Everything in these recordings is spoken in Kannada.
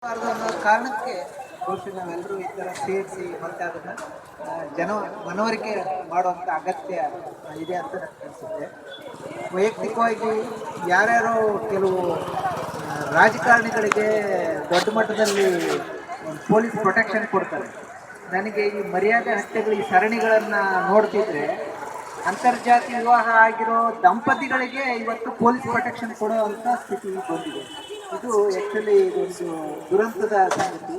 ಅನ್ನೋ ಕಾರಣಕ್ಕೆ ಬಹುಶಃ ನಾವೆಲ್ಲರೂ ಈ ಥರ ಸೇರಿಸಿ ಮತ್ತೆ ಅದನ್ನು ಜನ ಮನವರಿಕೆ ಮಾಡುವಂಥ ಅಗತ್ಯ ಇದೆ ಅಂತ ನನಗೆ ಅನಿಸುತ್ತೆ. ವೈಯಕ್ತಿಕವಾಗಿ ಯಾರ್ಯಾರೋ ಕೆಲವು ರಾಜಕಾರಣಿಗಳಿಗೆ ದೊಡ್ಡ ಮಟ್ಟದಲ್ಲಿ ಪೊಲೀಸ್ ಪ್ರೊಟೆಕ್ಷನ್ ಕೊಡ್ತಾರೆ. ನನಗೆ ಈ ಮರ್ಯಾದೆ ಹತ್ಯೆಗಳು ಈ ಸರಣಿಗಳನ್ನು ನೋಡ್ತಿದ್ರೆ ಅಂತರ್ಜಾತಿ ವಿವಾಹ ಆಗಿರೋ ದಂಪತಿಗಳಿಗೆ ಇವತ್ತು ಪೊಲೀಸ್ ಪ್ರೊಟೆಕ್ಷನ್ ಕೊಡುವಂಥ ಸ್ಥಿತಿ ಬಂದಿದೆ. ಇದು ಆ್ಯಕ್ಚುಲಿ ಇದೊಂದು ದುರಂತದ ಸಂಗತಿ.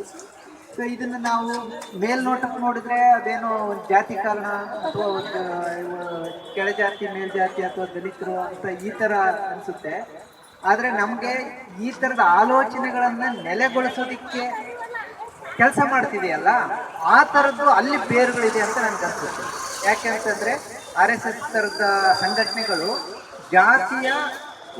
ಸೊ ಇದನ್ನು ನಾವು ಮೇಲ್ನೋಟಕ್ಕೆ ನೋಡಿದ್ರೆ ಅದೇನೋ ಒಂದು ಜಾತಿ ಕಾರಣ ಅಥವಾ ಒಂದು ಕೆಳಜಾತಿ ಮೇಲ್ಜಾತಿ ಅಥವಾ ದಲಿತರು ಅಂತ ಈ ಥರ ಅನಿಸುತ್ತೆ. ಆದರೆ ನಮಗೆ ಈ ಥರದ ಆಲೋಚನೆಗಳನ್ನು ನೆಲೆಗೊಳಿಸೋದಕ್ಕೆ ಕೆಲಸ ಮಾಡ್ತಿದೆಯಲ್ಲ, ಆ ಥರದ್ದು ಅಲ್ಲಿ ಬೇರುಗಳಿದೆ ಅಂತ ನನಗೆ ಅನಿಸುತ್ತೆ. ಯಾಕೆ ಅಂತಂದರೆ RSS ಥರದ ಸಂಘಟನೆಗಳು ಜಾತಿಯ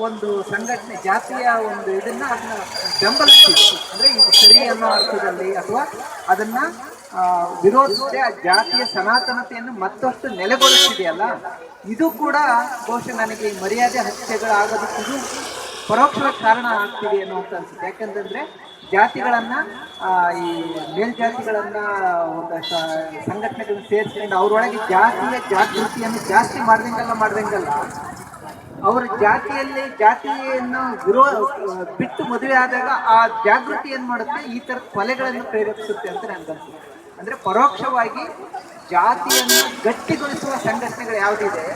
ಒಂದು ಸಂಘಟನೆ, ಜಾತಿಯ ಒಂದು ಇದನ್ನು ಅದನ್ನ ಬೆಂಬಲಿಸ್ತಿದೆ. ಅಂದರೆ ಇದು ಸರಿ ಅನ್ನೋ ಅರ್ಥದಲ್ಲಿ ಅಥವಾ ಅದನ್ನು ವಿರೋಧಿಸದೆ ಆ ಜಾತಿಯ ಸನಾತನತೆಯನ್ನು ಮತ್ತಷ್ಟು ನೆಲೆಗೊಳಿಸ್ತಿದೆಯಲ್ಲ, ಇದು ಕೂಡ ಬಹುಶಃ ನನಗೆ ಈ ಮರ್ಯಾದೆ ಹತ್ಯೆಗಳಾಗೋದಕ್ಕೆ ಇದು ಪರೋಕ್ಷವಾಗಿ ಕಾರಣ ಆಗ್ತಿದೆ ಅನ್ನೋಂತ ಅನ್ಸುತ್ತೆ. ಯಾಕಂತಂದರೆ ಜಾತಿಗಳನ್ನು ಈ ಮೇಲ್ಜಾತಿಗಳನ್ನು ಒಂದು ಸಂಘಟನೆಗಳನ್ನ ಸೇರಿಸ್ಕೊಂಡು ಅವರೊಳಗೆ ಜಾತಿಯ ಜಾಗೃತಿಯನ್ನು ಜಾಸ್ತಿ ಮಾಡ್ದಂಗಲ್ಲ ಅವರ ಜಾತಿಯನ್ನು ಬಿಟ್ಟು ಮದುವೆ ಆದಾಗ ಆ ಜಾಗೃತಿ ಏನು ಮಾಡುತ್ತೆ, ಈ ಥರದ ಕೊಲೆಗಳನ್ನು ಪ್ರೇರೇಪಿಸುತ್ತೆ ಅಂತ ನನಗನ್ಸುತ್ತೆ. ಅಂದರೆ ಪರೋಕ್ಷವಾಗಿ ಜಾತಿಯನ್ನು ಗಟ್ಟಿಗೊಳಿಸುವ ಸಂಘಟನೆಗಳು ಯಾವುದಿದೆ,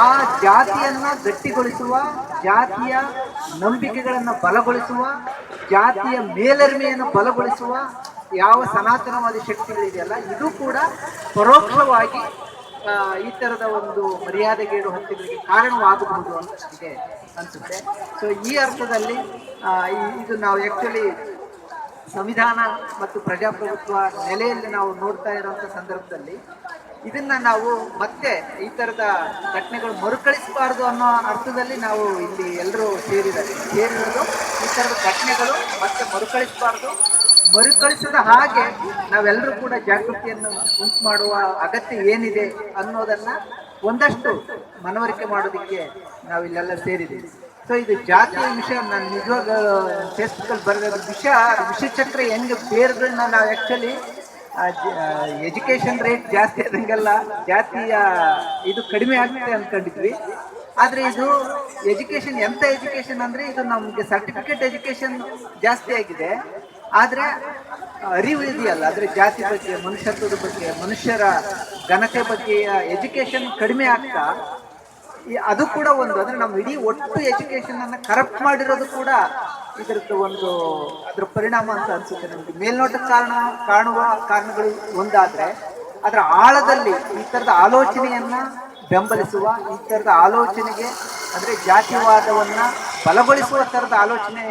ಆ ಜಾತಿಯನ್ನು ಗಟ್ಟಿಗೊಳಿಸುವ, ಜಾತಿಯ ನಂಬಿಕೆಗಳನ್ನು ಬಲಗೊಳಿಸುವ, ಜಾತಿಯ ಮೇಲರಿಮೆಯನ್ನು ಬಲಗೊಳಿಸುವ ಯಾವ ಸನಾತನವಾದಿ ಶಕ್ತಿಗಳಿದೆಯಲ್ಲ, ಇದು ಕೂಡ ಪರೋಕ್ಷವಾಗಿ ಈ ಥರದ ಒಂದು ಮರ್ಯಾದೆಗೇಡು ಹತ್ಯೆಗಳಿಗೆ ಕಾರಣವಾಗಬಹುದು ಅಂತ ನನಗೆ ಅನಿಸುತ್ತೆ. ಸೊ ಈ ಅರ್ಥದಲ್ಲಿ ಇದು ನಾವು ಆ್ಯಕ್ಚುಲಿ ಸಂವಿಧಾನ ಮತ್ತು ಪ್ರಜಾಪ್ರಭುತ್ವ ನೆಲೆಯಲ್ಲಿ ನಾವು ನೋಡ್ತಾ ಇರೋಂಥ ಸಂದರ್ಭದಲ್ಲಿ ಇದನ್ನು ನಾವು ಮತ್ತೆ ಈ ಥರದ ಘಟನೆಗಳು ಮರುಕಳಿಸಬಾರ್ದು ಅನ್ನೋ ಅರ್ಥದಲ್ಲಿ ನಾವು ಇಲ್ಲಿ ಎಲ್ಲರೂ ಸೇರಿರೋದು. ಈ ಥರದ ಘಟನೆಗಳು ಮತ್ತೆ ಮರುಕಳಿಸದ ಹಾಗೆ ನಾವೆಲ್ಲರೂ ಕೂಡ ಜಾಗೃತಿಯನ್ನು ಉಂಟು ಮಾಡುವ ಅಗತ್ಯ ಏನಿದೆ ಅನ್ನೋದನ್ನು ಒಂದಷ್ಟು ಮನವರಿಕೆ ಮಾಡೋದಕ್ಕೆ ನಾವಿಲ್ಲೆಲ್ಲ ಸೇರಿದ್ದೀವಿ. ಸೊ ಇದು ಜಾತಿಯ ವಿಷಯ ನಾನು ನಿಜವಾಗ ಫೇಸ್ಬುಕ್ಕಲ್ಲಿ ಬರೆದ ವಿಷಚಕ್ರ ಹೆಂಗೆ ಬೇರುಗಳನ್ನ ನಾವು ಆ್ಯಕ್ಚುಲಿ ಎಜುಕೇಷನ್ ರೇಟ್ ಜಾಸ್ತಿ ಆದಂಗೆಲ್ಲ ಜಾತಿಯ ಇದು ಕಡಿಮೆ ಆಗುತ್ತೆ ಅಂದ್ಕೊಂಡಿದ್ವಿ. ಆದರೆ ಇದು ಎಂಥ ಎಜುಕೇಷನ್ ಅಂದರೆ ಇದು ನಮಗೆ ಸರ್ಟಿಫಿಕೇಟ್ ಎಜುಕೇಷನ್ ಜಾಸ್ತಿ ಆಗಿದೆ. ಆದರೆ ಅರಿವು ಇದೆಯಲ್ಲ, ಅಂದರೆ ಜಾತಿ ಬಗ್ಗೆ, ಮನುಷ್ಯತ್ವದ ಬಗ್ಗೆ, ಮನುಷ್ಯರ ಘನತೆ ಬಗ್ಗೆ ಎಜುಕೇಷನ್ ಕಡಿಮೆ ಆಗ್ತಾ ಅದು ಕೂಡ ಒಂದು, ಅಂದರೆ ನಮ್ಮ ಇಡೀ ಒಟ್ಟು ಎಜುಕೇಷನನ್ನು ಕರಪ್ಟ್ ಮಾಡಿರೋದು ಕೂಡ ಇದರದ್ದು ಒಂದು ಅದರ ಪರಿಣಾಮ ಅಂತ ಅನಿಸುತ್ತೆ ನಮಗೆ. ಮೇಲ್ನೋಟಕ್ಕೆ ಕಾಣುವ ಕಾರಣಗಳು ಒಂದಾದರೆ ಅದರ ಆಳದಲ್ಲಿ ಈ ಥರದ ಆಲೋಚನೆಯನ್ನು ಬೆಂಬಲಿಸುವ, ಈ ಥರದ ಆಲೋಚನೆಗೆ ಅಂದರೆ ಜಾತಿವಾದವನ್ನು ಬಲಗೊಳಿಸುವ ಥರದ ಆಲೋಚನೆ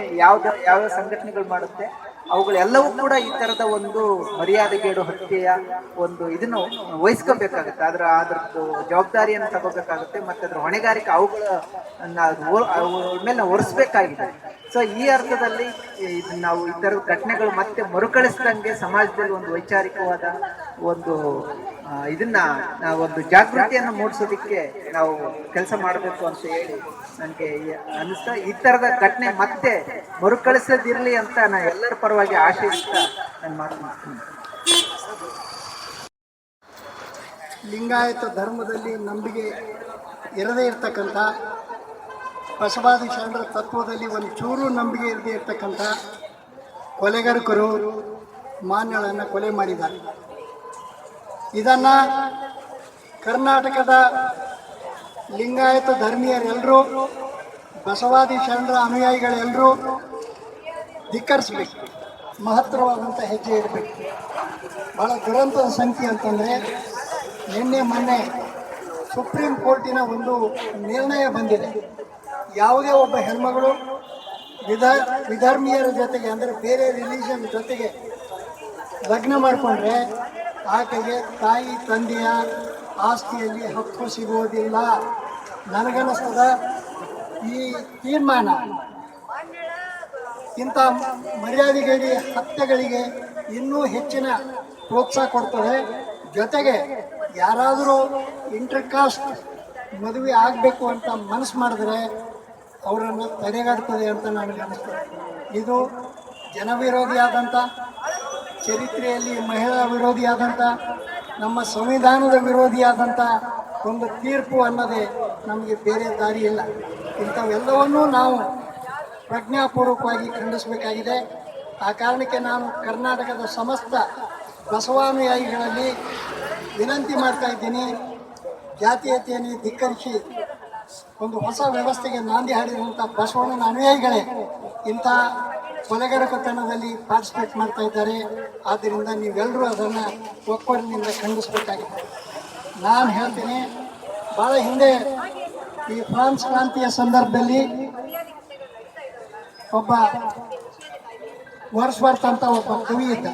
ಯಾವ ಸಂಘಟನೆಗಳು ಮಾಡುತ್ತೆ, ಅವುಗಳೆಲ್ಲವೂ ಕೂಡ ಈ ಥರದ ಒಂದು ಮರ್ಯಾದೆಗೇಡು ಹತ್ಯೆಯ ಒಂದು ಇದನ್ನು ವಹಿಸ್ಕೋಬೇಕಾಗುತ್ತೆ. ಅದರದ್ದು ಜವಾಬ್ದಾರಿಯನ್ನು ತಗೋಬೇಕಾಗುತ್ತೆ ಮತ್ತು ಅದರ ಹೊಣೆಗಾರಿಕೆ ಅವುಗಳ ಮೇಲೆ ಹೊರಿಸ್ಬೇಕಾಗಿದೆ. ಸೊ ಈ ಅರ್ಥದಲ್ಲಿ ನಾವು ಈ ಥರದ ಘಟನೆಗಳು ಮತ್ತೆ ಮರುಕಳಿಸ್ದಂಗೆ ಸಮಾಜದಲ್ಲಿ ಒಂದು ವೈಚಾರಿಕವಾದ ಒಂದು ಒಂದು ಜಾಗೃತಿಯನ್ನು ಮೂಡಿಸೋದಕ್ಕೆ ನಾವು ಕೆಲಸ ಮಾಡಬೇಕು ಅಂತ ಹೇಳಿ ನನಗೆ ಅನ್ನಿಸ್ತಾ, ಈ ಥರದ ಘಟನೆ ಮತ್ತೆ ಮರುಕಳಿಸದಿರಲಿ ಅಂತ ನಾನು ಎಲ್ಲರ ಪರವಾಗಿ ಆಶಯಿಸ್ತಾ ನಾನು ಮಾತನಾಡ್ತೀನಿ. ಲಿಂಗಾಯತ ಧರ್ಮದಲ್ಲಿ ನಂಬಿಕೆ ಇರದೇ ಇರತಕ್ಕಂಥ, ಬಸವಾದಿ ಶರಣರ ತತ್ವದಲ್ಲಿ ಒಂದು ಚೂರು ನಂಬಿಕೆ ಇರದೇ ಇರತಕ್ಕಂಥ ಕೊಲೆಗಾರಕರು ಮಾನ್ಯಗಳನ್ನು ಕೊಲೆ ಮಾಡಿದ್ದಾರೆ. ಇದನ್ನು ಕರ್ನಾಟಕದ ಲಿಂಗಾಯತ ಧರ್ಮೀಯರೆಲ್ಲರೂ, ಬಸವಾದಿ ಶರಣರ ಅನುಯಾಯಿಗಳೆಲ್ಲರೂ ಧಿಕ್ಕರಿಸಬೇಕು, ಮಹತ್ತರವಾದಂಥ ಹೆಜ್ಜೆ ಇಡಬೇಕು. ಭಾಳ ದುರಂತದ ಸಂಖ್ಯೆ ಅಂತಂದರೆ ಮೊನ್ನೆ ಸುಪ್ರೀಂ ಕೋರ್ಟಿನ ಒಂದು ನಿರ್ಣಯ ಬಂದಿದೆ. ಯಾವುದೇ ಒಬ್ಬ ಹೆಣ್ಮಗಳು ವಿಧರ್ಮೀಯರ ಜೊತೆಗೆ, ಅಂದರೆ ಬೇರೆ ರಿಲಿಜನ್ ಜೊತೆಗೆ ಲಗ್ನ ಮಾಡಿಕೊಂಡ್ರೆ ಆಕೆಗೆ ತಾಯಿ ತಂದೆಯ ಆಸ್ತಿಯಲ್ಲಿ ಹಕ್ಕು ಸಿಗುವುದಿಲ್ಲ. ನನಗನ್ನಿಸ್ತದ ಈ ತೀರ್ಮಾನ ಇಂಥ ಮರ್ಯಾದೆಗೇಡಿ ಹತ್ಯೆಗಳಿಗೆ ಇನ್ನೂ ಹೆಚ್ಚಿನ ಪ್ರೋತ್ಸಾಹ ಕೊಡ್ತದೆ. ಜೊತೆಗೆ ಯಾರಾದರೂ ಇಂಟರ್ಕಾಸ್ಟ್ ಮದುವೆ ಆಗಬೇಕು ಅಂತ ಮನಸ್ಸು ಮಾಡಿದ್ರೆ ಅವರನ್ನು ತಡೆಗಟ್ತದೆ ಅಂತ ನನಗೆ ಅನಿಸ್ತದೆ. ಇದು ಜನವಿರೋಧಿಯಾದಂಥ, ಚರಿತ್ರೆಯಲ್ಲಿ ಮಹಿಳಾ ವಿರೋಧಿಯಾದಂಥ, ನಮ್ಮ ಸಂವಿಧಾನದ ವಿರೋಧಿಯಾದಂಥ ಒಂದು ತೀರ್ಪು ಅನ್ನೋದೇ ನಮಗೆ ಬೇರೆ ದಾರಿ ಇಲ್ಲ. ಇಂಥವೆಲ್ಲವನ್ನೂ ನಾವು ಪ್ರಜ್ಞಾಪೂರ್ವಕವಾಗಿ ಖಂಡಿಸಬೇಕಾಗಿದೆ. ಆ ಕಾರಣಕ್ಕೆ ನಾನು ಕರ್ನಾಟಕದ ಸಮಸ್ತ ಬಸವಾನುಯಾಯಿಗಳಲ್ಲಿ ವಿನಂತಿ ಮಾಡ್ತಾ ಇದ್ದೀನಿ, ಜಾತೀಯತೆಯನ್ನು ಧಿಕ್ಕರಿಸಿ ಒಂದು ಹೊಸ ವ್ಯವಸ್ಥೆಗೆ ನಾಂದಿ ಹಾಡಿರುವಂಥ ಬಸವಣ್ಣನ ಅನುಯಾಯಿಗಳೇ ಇಂಥ ಕೊಲೆಗಡಕತನದಲ್ಲಿ ಪಾರ್ಟಿಸಿಪೇಟ್ ಮಾಡ್ತಾ ಇದ್ದಾರೆ. ಆದ್ದರಿಂದ ನೀವೆಲ್ಲರೂ ಅದನ್ನು ಒಕ್ಕೊರಲಿನಿಂದ ಖಂಡಿಸಬೇಕಾಗಿದೆ. ನಾನು ಹೇಳ್ತೀನಿ, ಭಾಳ ಹಿಂದೆ ಈ ಫ್ರಾನ್ಸ್ ಕ್ರಾಂತಿಯ ಸಂದರ್ಭದಲ್ಲಿ ಒಬ್ಬ ವರ್ಡ್ಸ್ವರ್ತ್ ಅಂತ ಒಬ್ಬ ಕವಿ ಇದ್ದ.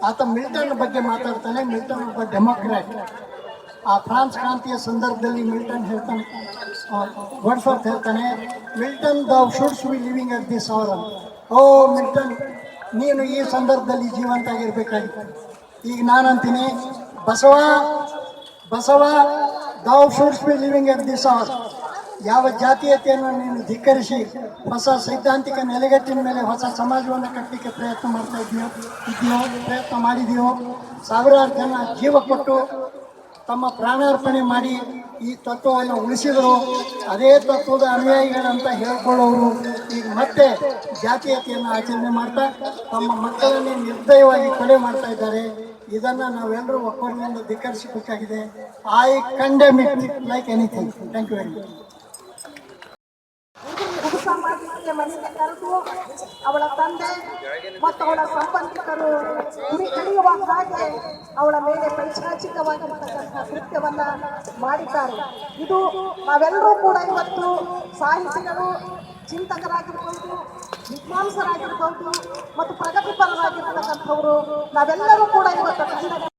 ಆತ ಮಿಲ್ಟನ್ ಬಗ್ಗೆ ಮಾತಾಡ್ತಾನೆ. ಮಿಲ್ಟನ್ ಒಬ್ಬ ಡೆಮೋಕ್ರಾಟ್. ಆ ಫ್ರಾನ್ಸ್ ಕ್ರಾಂತಿಯ ಸಂದರ್ಭದಲ್ಲಿ ಮಿಲ್ಟನ್ ಹೇಳ್ತಾನೆ, ವರ್ಡ್ಸ್ವರ್ತ್ ಹೇಳ್ತಾನೆ, Milton thou shouldst be living at this hour ಅಂತ. ಓ ಮಿಲ್ಟನ್, ನೀನು ಈ ಸಂದರ್ಭದಲ್ಲಿ ಜೀವಂತ ಆಗಿರ್ಬೇಕಾಗಿತ್ತು. ಈಗ ನಾನಂತೀನಿ, Basava thou shouldst be living at this hour. ಯಾವ ಜಾತೀಯತೆಯನ್ನು ನೀನು ಧಿಕ್ಕರಿಸಿ ಹೊಸ ಸೈದ್ಧಾಂತಿಕ ನೆಲೆಗಟ್ಟಿನ ಮೇಲೆ ಹೊಸ ಸಮಾಜವನ್ನು ಕಟ್ಟಲಿಕ್ಕೆ ಪ್ರಯತ್ನ ಮಾಡ್ತಾ ಪ್ರಯತ್ನ ಮಾಡಿದೆಯೋ, ಸಾವಿರಾರು ಜನ ಜೀವ ಕೊಟ್ಟು ತಮ್ಮ ಪ್ರಾಣಾರ್ಪಣೆ ಮಾಡಿ ಈ ತತ್ವವನ್ನು ಉಳಿಸಿದರು. ಅದೇ ತತ್ವದ ಅನುಯಾಯಿಗಳಂತ ಹೇಳ್ಕೊಳ್ಳೋರು ಈಗ ಮತ್ತೆ ಜಾತೀಯತೆಯನ್ನು ಆಚರಣೆ ಮಾಡ್ತಾ ತಮ್ಮ ಮಕ್ಕಳನ್ನೇ ನಿರ್ದಯವಾಗಿ ಕೊಲೆ ಮಾಡ್ತಾ ಇದ್ದಾರೆ. ಇದನ್ನು ನಾವೆಲ್ಲರೂ ಒಕ್ಕೊರಲಿನಿಂದ ಧಿಕ್ಕರಿಸಬೇಕಾಗಿದೆ. I condemn it like anything. Thank you very much. ಸಮಾಜಕ್ಕೆ ಮನೆಗೆ ಕರೆದು ಅವಳ ತಂದೆ ಮತ್ತು ಅವಳ ಸಂಬಂಧಿಕರು ಗುರಿ ಕಳೆಯುವ ಹಾಗೆ ಅವಳ ಮೇಲೆ ಪೈಶಾಚಿಕವಾಗಿರ್ತಕ್ಕಂಥ ಕೃತ್ಯವನ್ನ ಮಾಡಿದ್ದಾರೆ. ಇದು ನಾವೆಲ್ಲರೂ ಕೂಡ ಇವತ್ತು ಸಾಹಿತಿಗಳು, ಚಿಂತಕರಾಗಿರ್ಬೋದು, ವಿದ್ವಾಂಸರಾಗಿರ್ಬೋದು ಮತ್ತು ಪ್ರಗತಿಪರರಾಗಿರ್ತಕ್ಕಂಥವರು ನಾವೆಲ್ಲರೂ ಕೂಡ ಇವತ್ತು